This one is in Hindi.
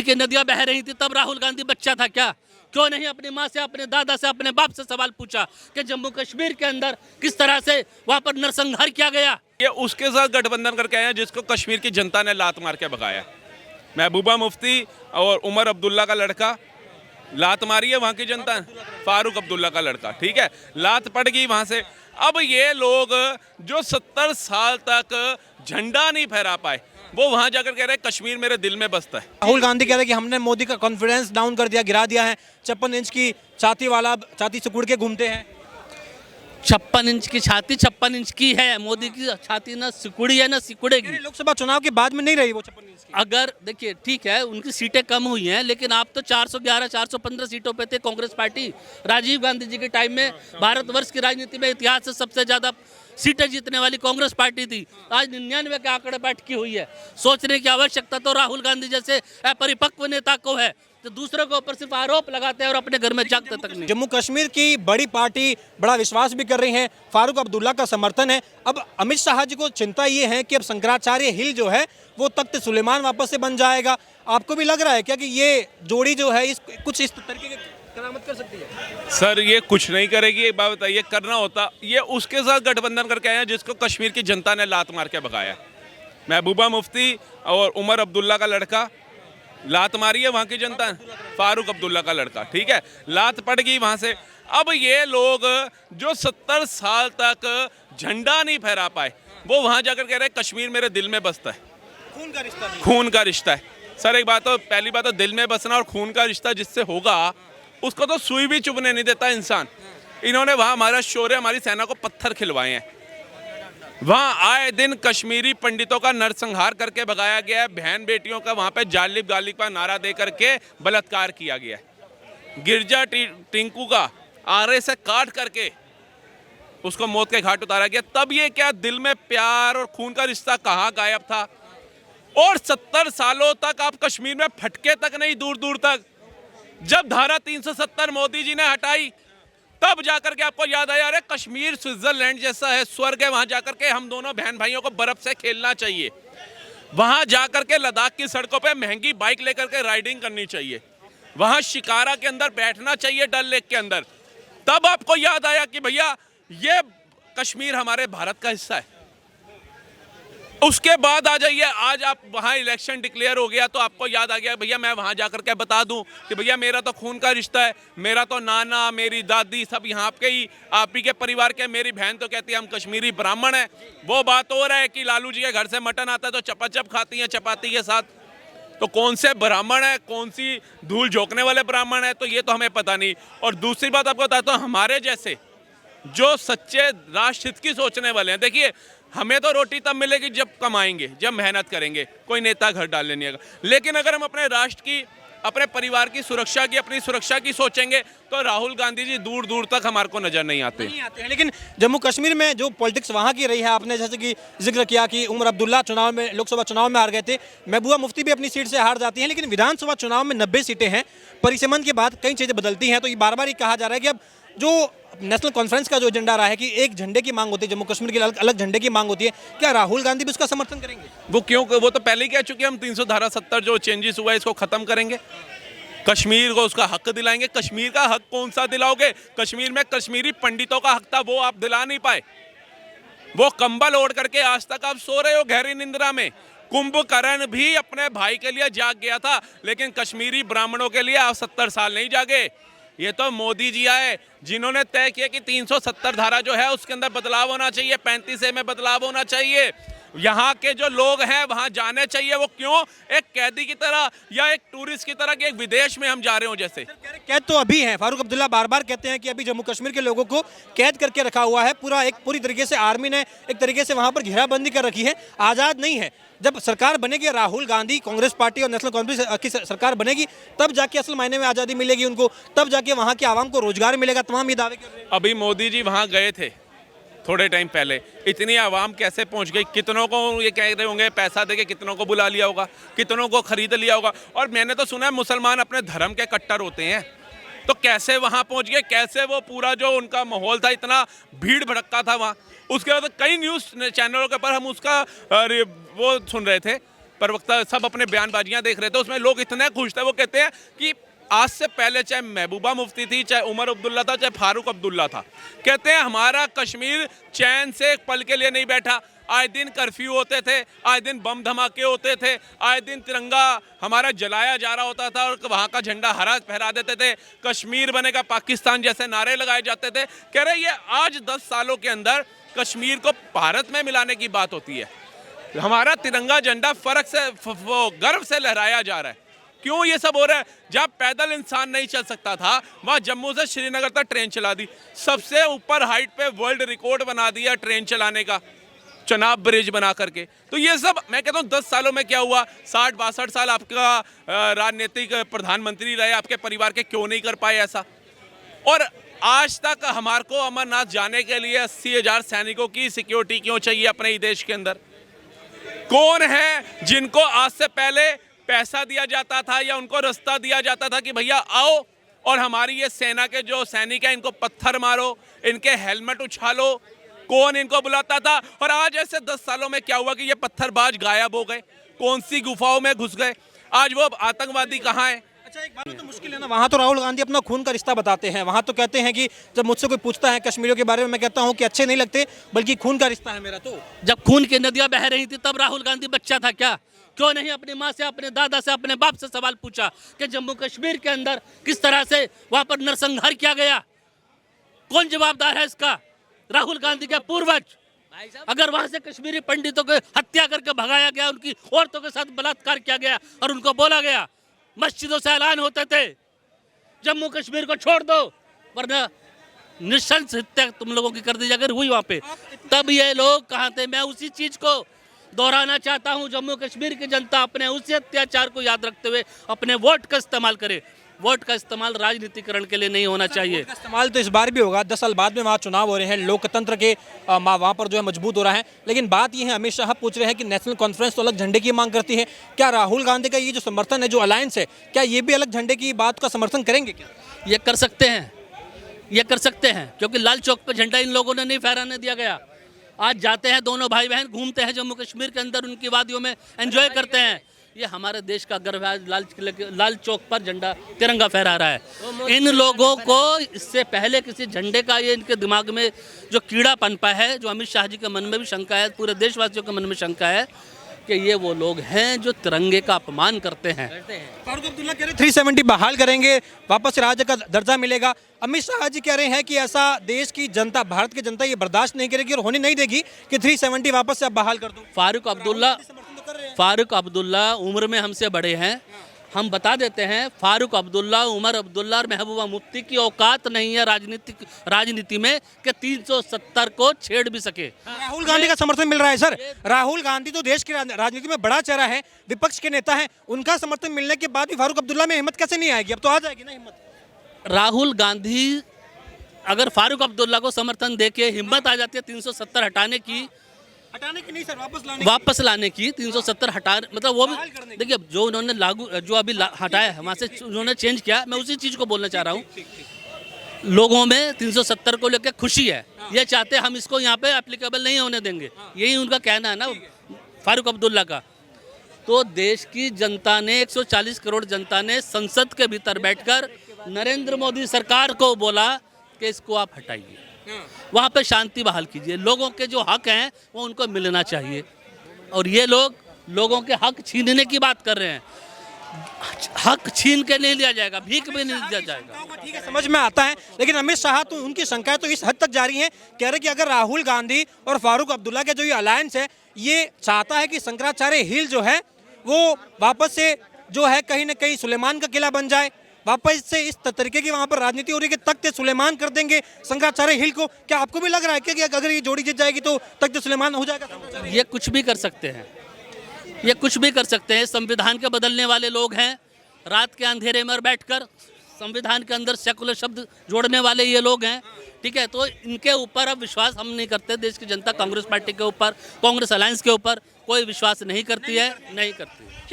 की नदियां बह रही थी तब राहुल गांधी बच्चा था क्या? क्यों नहीं अपनी माँ से, अपने दादा से, अपने बाप से सवाल पूछा कि जम्मू कश्मीर के अंदर किस तरह से वहां पर नरसंहार किया गया? ये उसके साथ गठबंधन करके आए हैं जिसको कश्मीर की जनता ने लात मार के भगाया। महबूबा मुफ्ती और उमर अब्दुल्ला का लड़का, लात मारी है वहाँ की जनता, फारूक अब्दुल्ला का लड़का, ठीक है, लात पड़ गई वहाँ से। अब ये लोग जो 70 साल तक झंडा नहीं फहरा पाए, वो वहाँ जाकर कह रहे हैं कश्मीर मेरे दिल में बसता है। राहुल गांधी कह रहे हैं कि हमने मोदी का कॉन्फिडेंस डाउन कर दिया, गिरा दिया है। 56 इंच की छाती वाला छाती सिकुड़ के घूमते हैं। 56 इंच की छाती 56 इंच की है, मोदी की छाती ना सिकुड़ी है ना सिकुड़ेगी। लोकसभा चुनाव के बाद में नहीं रही वो 56 इंच की। अगर देखिए ठीक है उनकी सीटें कम हुई हैं, लेकिन आप तो 411 415 सीटों पे थे कांग्रेस पार्टी। राजीव गांधी जी के टाइम में भारतवर्ष की राजनीति में इतिहास से सबसे ज्यादा सीटें जीतने वाली कांग्रेस पार्टी थी। आज 99 के आंकड़े पे अटकी हुई है। सोचने की आवश्यकता तो राहुल गांधी जैसे परिपक्व नेता को है, तो दूसरों के ऊपर सिर्फ आरोप लगाते हैं और अपने घर में जागते तक नहीं। जम्मू कश्मीर की बड़ी पार्टी बड़ा विश्वास भी कर रही है, फारूक अब्दुल्ला का समर्थन है। अब अमित शाह जी को चिंता ये है कि अब शंकराचार्य हिल जो है वो तख्त सुलेमान वापस से बन जाएगा। आपको भी लग रहा है क्या कि ये जोड़ी जो है कुछ इस तरीके की करामत कर सकती है? सर ये कुछ नहीं करेगी, एक बात बताइए, करना होता ये उसके साथ गठबंधन करके आए हैं जिसको कश्मीर की जनता ने लात मार के भगाया। महबूबा मुफ्ती और उमर अब्दुल्ला का लड़का, लात मारी है वहाँ की जनता, फारूक अब्दुल्ला का लड़का, ठीक है, लात पड़ गई वहाँ से। अब ये लोग जो 70 साल तक झंडा नहीं फहरा पाए, वो वहाँ जाकर कह रहे हैं कश्मीर मेरे दिल में बसता है। खून का रिश्ता नहीं। खून का रिश्ता है सर। एक बात तो, पहली बात तो दिल में बसना और खून का रिश्ता जिससे होगा उसको तो सुई भी चुभने नहीं देता इंसान। इन्होंने वहाँ हमारा शौर्य, हमारी सेना को पत्थर खिलवाए हैं। वहाँ आए दिन कश्मीरी पंडितों का नरसंहार करके भगाया गया है, बहन बेटियों का वहाँ पे जालिब गालिब का नारा दे करके बलात्कार किया गया है। गिरजा टिंकू का आरे से काट करके उसको मौत के घाट उतारा गया। तब ये क्या दिल में प्यार और खून का रिश्ता कहाँ गायब था? और 70 सालों तक आप कश्मीर में फटके तक नहीं, दूर दूर तक। जब धारा 370 मोदी जी ने हटाई तब जाकर के आपको याद आया अरे कश्मीर स्विट्जरलैंड जैसा है, स्वर्ग है, वहां जाकर के हम दोनों बहन भाइयों को बर्फ से खेलना चाहिए। वहां जाकर के लद्दाख की सड़कों पे महंगी बाइक लेकर के राइडिंग करनी चाहिए। वहां शिकारा के अंदर बैठना चाहिए, डल लेक के अंदर। तब आपको याद आया कि भैया ये कश्मीर हमारे भारत का हिस्सा है। उसके बाद आ जाइए, आज आप वहाँ इलेक्शन डिक्लेयर हो गया तो आपको याद आ गया भैया मैं वहाँ जाकर के बता दूं कि भैया मेरा तो खून का रिश्ता है, मेरा तो नाना मेरी दादी सब यहाँ के ही आप ही के परिवार के। मेरी बहन तो कहती है हम कश्मीरी ब्राह्मण हैं। वो बात हो रहा है कि लालू जी के घर से मटन आता है तो चपाचप खाती हैं चपाती के साथ। तो कौन से ब्राह्मण है, कौन सी धूल झोंकने वाले ब्राह्मण है, तो ये तो हमें पता नहीं। और दूसरी बात आपको बताता हूँ, हमारे जैसे जो सच्चे राष्ट्र हित की सोचने वाले हैं, देखिए हमें तो रोटी तब मिलेगी जब कमाएंगे, जब मेहनत करेंगे, कोई नेता घर डालने नहीं आएगा। लेकिन अगर हम अपने राष्ट्र की, अपने परिवार की सुरक्षा की, अपनी सुरक्षा की सोचेंगे तो राहुल गांधी जी दूर दूर तक हमारे को नजर नहीं आते हैं। लेकिन जम्मू कश्मीर में जो पॉलिटिक्स वहाँ की रही है, आपने जैसे कि जिक्र किया कि उमर अब्दुल्ला चुनाव में, लोकसभा चुनाव में हार गए थे, महबूबा मुफ्ती भी अपनी सीट से हार जाती हैं, लेकिन विधानसभा चुनाव में 90 सीटें हैं। परिसमन के बाद कई चीज़ें बदलती हैं। तो ये बार बार ये कहा जा रहा है कि अब जो नेशनल कॉन्फ्रेंस का जो एजेंडा रहा है कि एक झंडे की मांग होती है, जम्मू कश्मीर के अलग झंडे की मांग होती है, क्या राहुल गांधी भी उसका समर्थन करेंगे? वो क्यों, वो तो पहले ही कह चुके हैं हम 300 धारा 70 जो चेंजेस हुआ है इसको खत्म करेंगे, कश्मीर को उसका हक दिलाएंगे। कश्मीर का हक कौन सा दिलाओगे? कश्मीर में कश्मीरी पंडितों का हक था, वो आप दिला नहीं पाए। वो कंबल ओढ़ करके आज तक आप सो रहे हो गहरी निंद्रा में। कुंभकर्ण भी अपने भाई के लिए जाग गया था, लेकिन कश्मीरी ब्राह्मणों के लिए आप 70 साल नहीं जागे। ये तो मोदी जी आए जिन्होंने तय किया कि 370 धारा जो है उसके अंदर बदलाव होना चाहिए, 35A में बदलाव होना चाहिए। यहाँ के जो लोग हैं वहाँ जाने चाहिए। वो क्यों? एक कैदी की तरह या एक टूरिस्ट की तरह कि एक विदेश में हम जा रहे हो जैसे। कैद तो अभी है। फारूक अब्दुल्ला बार बार कहते हैं कि अभी जम्मू कश्मीर के लोगों को कैद करके रखा हुआ है। पूरी तरीके से आर्मी ने एक तरीके से वहाँ पर घेराबंदी कर रखी है, आज़ाद नहीं है। जब सरकार बनेगी, राहुल गांधी कांग्रेस पार्टी और नेशनल कॉन्फ्रेंस की सरकार बनेगी, तब जाके असल मायने में आज़ादी मिलेगी उनको, तब जाके वहाँ के आवाम को रोजगार मिलेगा। तमाम ये दावे कर रहे हैं। अभी मोदी जी वहाँ गए थे थोड़े टाइम पहले, इतनी आवाम कैसे पहुंच गई? कितनों को ये कह रहे होंगे पैसा देके कितनों को बुला लिया होगा, कितनों को खरीद लिया होगा। और मैंने तो सुना है मुसलमान अपने धर्म के कट्टर होते हैं, तो कैसे वहाँ पहुँच गए? कैसे वो पूरा जो उनका माहौल था, इतना भीड़ भड़क्का था वहाँ। उसके बाद कई न्यूज़ चैनलों के ऊपर हम उसका वो सुन रहे थे प्रवक्ता सब अपने बयानबाजियां देख रहे थे, उसमें लोग इतने खुश थे। वो कहते हैं कि आज से पहले चाहे महबूबा मुफ्ती थी, चाहे उमर अब्दुल्ला था, चाहे फारूक अब्दुल्ला था, कहते हैं हमारा कश्मीर चैन से एक पल के लिए नहीं बैठा। आए दिन कर्फ्यू होते थे, आए दिन बम धमाके होते थे, आए दिन तिरंगा हमारा जलाया जा रहा होता था और वहाँ का झंडा हरा फहरा देते थे, कश्मीर बनेगा पाकिस्तान जैसे नारे लगाए जाते थे। कह रहे ये आज 10 सालों के अंदर कश्मीर को भारत में मिलाने की बात होती है। हमारा तिरंगा झंडा फर्क से गर्व से लहराया जा रहा है। क्यों ये सब हो रहा है? जहाँ पैदल इंसान नहीं चल सकता था, वहाँ जम्मू से श्रीनगर तक ट्रेन चला दी। सबसे ऊपर हाइट पे वर्ल्ड रिकॉर्ड बना दिया ट्रेन चलाने का, चनाब ब्रिज बना करके। तो ये सब मैं कहता हूँ 10 सालों में क्या हुआ? 60-62 साल आपका राजनीतिक प्रधानमंत्री रहे, आपके परिवार के क्यों नहीं कर पाए ऐसा? और आज तक हमारे को अमरनाथ जाने के लिए 80,000 सैनिकों की सिक्योरिटी क्यों चाहिए अपने ही देश के अंदर? कौन है जिनको आज से पहले पैसा दिया जाता था या उनको रास्ता दिया जाता था कि भैया आओ और हमारी ये सेना के जो सैनिक हैं इनको पत्थर मारो, इनके हेलमेट उछालो? कौन इनको बुलाता था? और आज ऐसे 10 सालों में क्या हुआ कि ये पत्थरबाज गायब हो गए, कौन सी गुफाओं में घुस गए? आज वो आतंकवादी कहाँ है? अच्छा, एक बात तो मुश्किल है ना, वहाँ तो राहुल गांधी अपना खून का रिश्ता बताते हैं। वहाँ तो कहते हैं कि जब मुझसे कोई पूछता है कश्मीरियों के बारे में, मैं कहता हूँ कि अच्छे नहीं लगते, बल्कि खून का रिश्ता है मेरा। तो जब खून की नदियां बह रही थी तब राहुल गांधी बच्चा था क्या? क्यों नहीं अपनी माँ से, अपने दादा से, अपने बाप से सवाल पूछा कि जम्मू कश्मीर के अंदर किस तरह से वहाँ पर नरसंहार किया गया? कौन जवाबदार है इसका? राहुल गांधी के पूर्वज। अगर वहां से कश्मीरी पंडितों को हत्या करके भगाया गया, उनकी औरतों के साथ बलात्कार किया गया और उनको बोला गया, मस्जिदों से ऐलान होते थे जम्मू कश्मीर को छोड़ दो वरना निशंस हत्या तुम लोगों की कर दी अगर हुई वहां पे, तब ये लोग कहाँ थे? मैं उसी चीज को दोहराना चाहता हूं। जम्मू कश्मीर की जनता अपने उसी अत्याचार को याद रखते हुए अपने वोट का इस्तेमाल करे। वोट का इस्तेमाल राजनीतिकरण के लिए नहीं होना चाहिए। वोट का इस्तेमाल तो इस बार भी होगा, 10 साल बाद में वहाँ चुनाव हो रहे हैं, लोकतंत्र के वहाँ पर जो है मजबूत हो रहा है। लेकिन बात यह है, अमित शाह पूछ रहे हैं कि नेशनल कॉन्फ्रेंस तो अलग झंडे की मांग करती है, क्या राहुल गांधी का ये जो समर्थन है, जो अलायंस है, क्या ये भी अलग झंडे की बात का समर्थन करेंगे? क्या ये कर सकते हैं? ये कर सकते हैं, क्योंकि लाल चौक पर झंडा इन लोगों ने नहीं फहराने दिया गया। आज जाते हैं दोनों भाई बहन, घूमते हैं जम्मू कश्मीर के अंदर, उनकी वादियों में एंजॉय करते हैं। ये हमारे देश का गर्व है। लाल चौक पर झंडा तिरंगा फहरा रहा है। इन लोगों को इससे पहले किसी झंडे का ये इनके दिमाग में जो कीड़ा पनपा है, जो अमित शाह जी के मन में भी शंका है, पूरे देशवासियों के मन में शंका है कि ये वो लोग हैं जो तिरंगे का अपमान करते हैं। फारूक अब्दुल्ला कह रहे 370 बहाल करेंगे, वापस राज्य का दर्जा मिलेगा। अमित शाह जी कह रहे हैं कि ऐसा देश की जनता, भारत की जनता ये बर्दाश्त नहीं करेगी और होने नहीं देगी कि 370 वापस से आप बहाल कर दो। फारूक अब्दुल्ला उम्र में हमसे बड़े हैं। हम बता देते हैं, फारूक अब्दुल्ला, उमर अब्दुल्ला और महबूबा मुफ्ती की औकात नहीं है राजनीति में कि 370 को छेड़ भी सके। राहुल गांधी का समर्थन मिल रहा है सर। राहुल गांधी तो देश की राजनीति में बड़ा चेहरा है, विपक्ष के नेता हैं, उनका समर्थन मिलने के बाद भी फारूक अब्दुल्ला में हिम्मत कैसे नहीं आएगी? अब तो आ जाएगी ना हिम्मत। राहुल गांधी अगर फारूक अब्दुल्ला को समर्थन देके हिम्मत आ जाती है 370 हटाने की नहीं सर, वापस लाने की 370 हटा, मतलब वो भी देखिए जो उन्होंने जो अभी हटाया है वहाँ से उन्होंने चेंज किया। मैं उसी चीज़ को बोलना चाह रहा हूँ। लोगों में 370 को लेकर खुशी है, ये चाहते हम इसको यहाँ पे एप्लीकेबल नहीं होने देंगे, यही उनका कहना है ना फारूक अब्दुल्ला का। तो देश की जनता ने, 140 करोड़ जनता ने संसद के भीतर बैठकर नरेंद्र मोदी सरकार को बोला कि इसको आप हटाइए, वहाँ पे शांति बहाल कीजिए, लोगों के जो हक हैं वो उनको मिलना चाहिए। और ये लोग लोगों के हक छीनने की बात कर रहे हैं। हक छीन के नहीं लिया जाएगा, भीख भी नहीं दिया जाएगा। ठीक है, समझ में आता है। लेकिन अमित शाह तो उनकी शंकाएं तो इस हद तक जारी हैं, कह रहे कि अगर राहुल गांधी और फारूक अब्दुल्ला का जो ये अलायंस है, ये चाहता है कि शंकराचार्य हिल जो है वो वापस से जो है कहीं ना कहीं सुलेमान का किला बन जाए, वापस से इस तरीके की वहाँ पर राजनीति हो रही है कि तख्त सुलेमान कर देंगे शंकराचार्य हिल को। क्या आपको भी लग रहा है कि अगर ये जोड़ी जीत जाएगी तो तख्त सुलेमान हो जाएगा? ये कुछ भी कर सकते हैं, ये कुछ भी कर सकते हैं। संविधान के बदलने वाले लोग हैं, रात के अंधेरे में बैठकर संविधान के अंदर सेकुलर शब्द जोड़ने वाले ये लोग हैं। ठीक है, तो इनके ऊपर अब विश्वास हम नहीं करते। देश की जनता कांग्रेस पार्टी के ऊपर, कांग्रेस अलायंस के ऊपर कोई विश्वास नहीं करती है, नहीं करती।